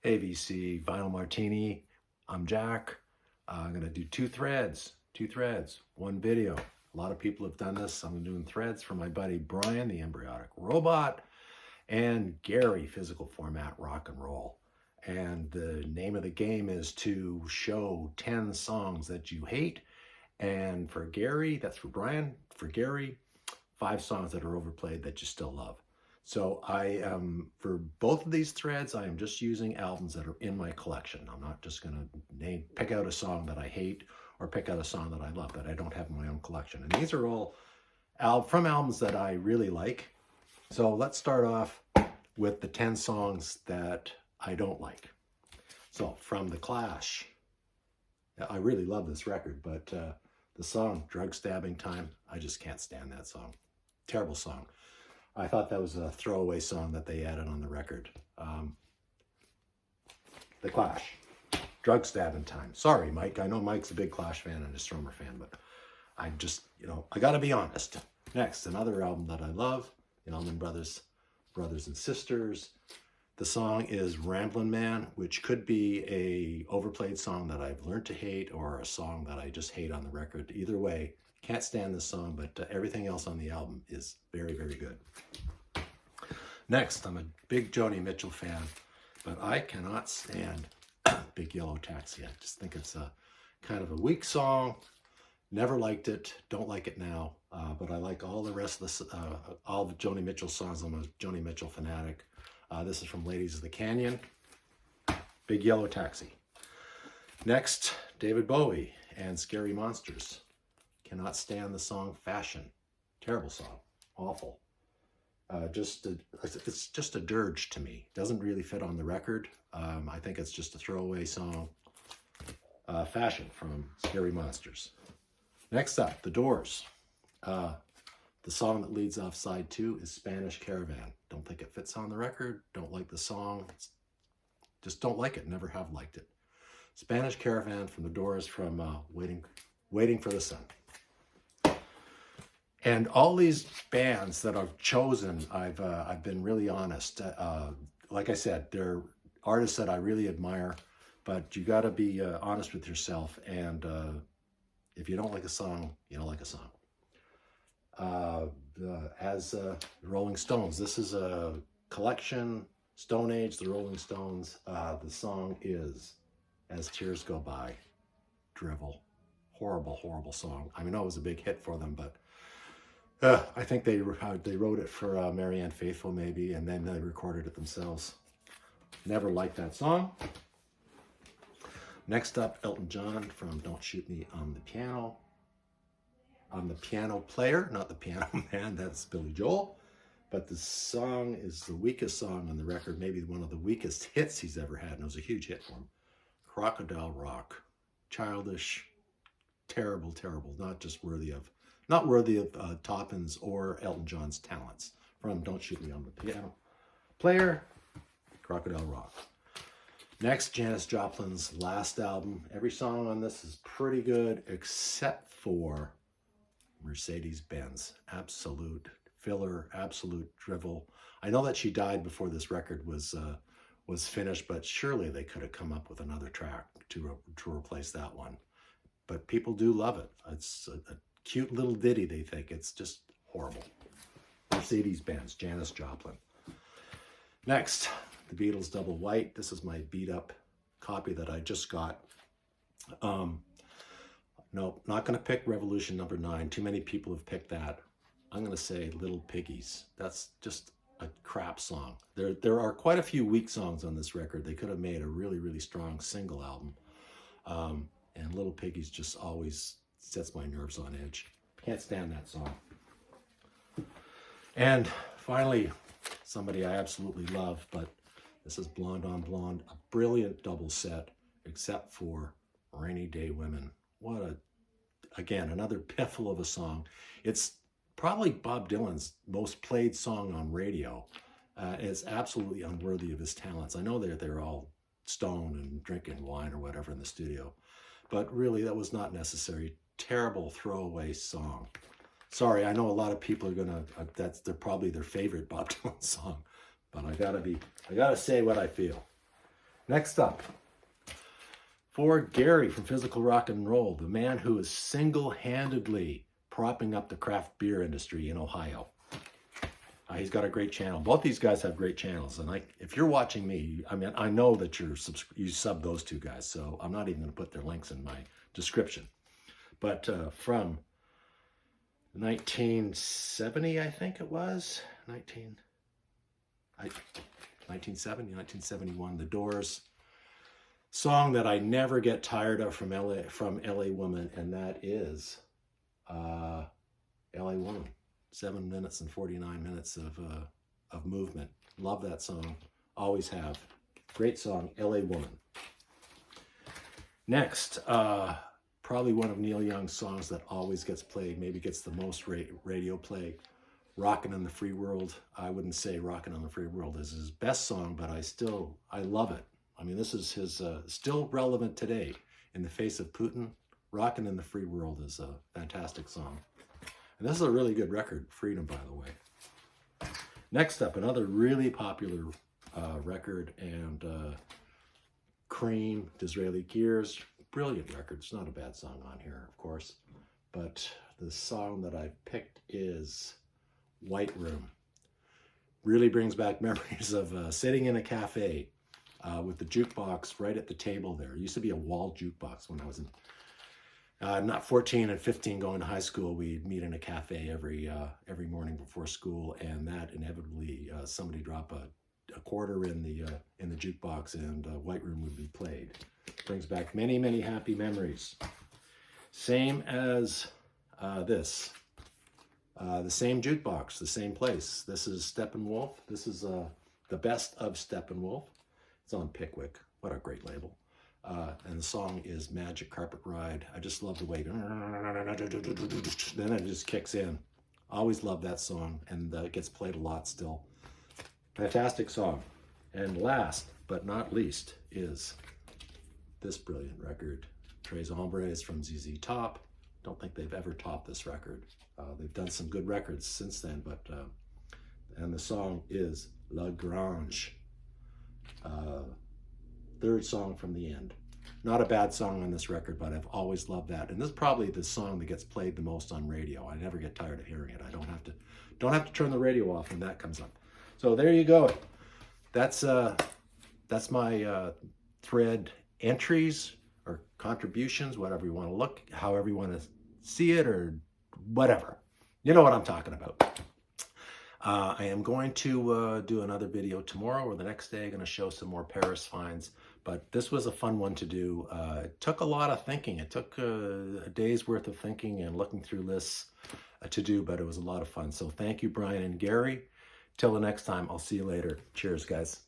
AVC Vinyl Martini. I'm Jack. I'm going to do two threads, one video. A lot of people have done this. I'm doing threads for my buddy Brian, the Embryonic Robot, and Gary, Physical Format Rock and Roll. And the name of the game is to show 10 songs that you hate. And for Gary, that's for Brian, for Gary, 5 songs that are overplayed that you still love. So for both of these threads, I am just using albums that are in my collection. I'm not just going to pick out a song that I hate or pick out a song that I love that I don't have in my own collection. And these are all from albums that I really like. So let's start off with the 10 songs that I don't like. So from The Clash, I really love this record, but the song Drug Stabbing Time, I just can't stand that song. Terrible song. I thought that was a throwaway song that they added on the record. The Clash, Drug Stabbing Time. Sorry, Mike. I know Mike's a big Clash fan and a Stromer fan, but I just, I got to be honest. Next, another album that I love, the Allman Brothers and Sisters. The song is Ramblin' Man, which could be a overplayed song that I've learned to hate or a song that I just hate on the record. Either way, can't stand this song, but everything else on the album is very, very good. Next, I'm a big Joni Mitchell fan, but I cannot stand Big Yellow Taxi. I just think it's a kind of a weak song. Never liked it. Don't like it now. But I like all the rest of all the Joni Mitchell songs. I'm a Joni Mitchell fanatic. This is from Ladies of the Canyon. Big Yellow Taxi. Next, David Bowie and Scary Monsters. Cannot stand the song Fashion. Terrible song. Awful. It's just a dirge to me. Doesn't really fit on the record. I think it's just a throwaway song. Fashion from Scary Monsters. Next up, The Doors. The song that leads off side 2 is Spanish Caravan. Don't think it fits on the record. Don't like the song. Just don't like it. Never have liked it. Spanish Caravan from The Doors from Waiting for the Sun. And all these bands that I've chosen, I've been really honest. Like I said, they're artists that I really admire, but you got to be honest with yourself. And if you don't like a song, you don't like a song. As Rolling Stones, this is a collection. Stone Age, the Rolling Stones. The song is As Tears Go By. Drivel. Horrible, horrible song. I mean, it was a big hit for them, but I think they wrote it for Marianne Faithfull maybe, and then they recorded it themselves. Never liked that song. Next up, Elton John from Don't Shoot Me on the Piano. I'm the piano player, not the piano man. That's Billy Joel. But the song is the weakest song on the record, maybe one of the weakest hits he's ever had, and it was a huge hit for him. Crocodile Rock. Childish, terrible, terrible, not worthy of Toppin's or Elton John's talents. From Don't Shoot Me on the Piano Player, Crocodile Rock. Next, Janis Joplin's last album. Every song on this is pretty good except for Mercedes-Benz. Absolute filler, absolute drivel. I know that she died before this record was finished, but surely they could have come up with another track to replace that one. But people do love it. It's a cute little ditty, they think. It's just horrible. Mercedes-Benz, Janis Joplin. Next, the Beatles' Double White. This is my beat-up copy that I just got. No, not going to pick Revolution number 9. Too many people have picked that. I'm going to say Little Piggies. That's just a crap song. There are quite a few weak songs on this record. They could have made a really, really strong single album. And Little Piggies just always sets my nerves on edge. Can't stand that song. And finally, somebody I absolutely love, but this is Blonde on Blonde, a brilliant double set, except for Rainy Day Women. Again, another piffle of a song. It's probably Bob Dylan's most played song on radio. It's absolutely unworthy of his talents. I know they're all stoned and drinking wine or whatever in the studio, but really that was not necessary. Terrible throwaway song. Sorry, I know a lot of people are gonna, they're probably their favorite Bob Dylan song, but I gotta say what I feel. Next up, for Gary from Physical Rock and Roll, the man who is single-handedly propping up the craft beer industry in Ohio. He's got a great channel. Both these guys have great channels. And if you're watching me, I mean, I know that you sub those two guys, so I'm not even going to put their links in my description. But from 1970, I think it was, 1970, 1971, The Doors. Song that I never get tired of from LA Woman, and that is LA Woman. 7 minutes and 49 minutes of movement. Love that song. Always have. Great song, LA Woman. Next, probably one of Neil Young's songs that always gets played, maybe gets the most radio play, Rockin' in the Free World. I wouldn't say Rockin' in the Free World is his best song, but I love it. I mean, this is his, still relevant today. In the face of Putin, Rockin' in the Free World is a fantastic song. And this is a really good record, Freedom, by the way. Next up, another really popular record, and Cream, Disraeli Gears. Brilliant record. It's not a bad song on here, of course. But the song that I picked is White Room. Really brings back memories of sitting in a cafe with the jukebox right at the table there. It used to be a wall jukebox when I was in not 14 and 15 going to high school. We'd meet in a cafe every morning before school, and that inevitably somebody drop a quarter in the jukebox, and White Room would be played. Brings back many, many happy memories. Same as this. The same jukebox, the same place. This is Steppenwolf. This is the best of Steppenwolf. It's on Pickwick. What a great label. And the song is Magic Carpet Ride. I just love the way, then it just kicks in. Always love that song, and it gets played a lot still. Fantastic song. And last but not least is this brilliant record, Tres Hombres from ZZ Top. Don't think they've ever topped this record. They've done some good records since then, but and the song is La Grange. Third song from the end. Not a bad song on this record, but I've always loved that. And this is probably the song that gets played the most on radio. I never get tired of hearing it. I don't have to turn the radio off when that comes up. So there you go. That's my thread entries or contributions, whatever you want to look, however you want to see it, or whatever. You know what I'm talking about. I am going to do another video tomorrow or the next day. I'm going to show some more Paris finds, but this was a fun one to do. It took a lot of thinking. It took a day's worth of thinking and looking through lists to do, but it was a lot of fun. So thank you, Brian and Gary. Till the next time, I'll see you later. Cheers, guys.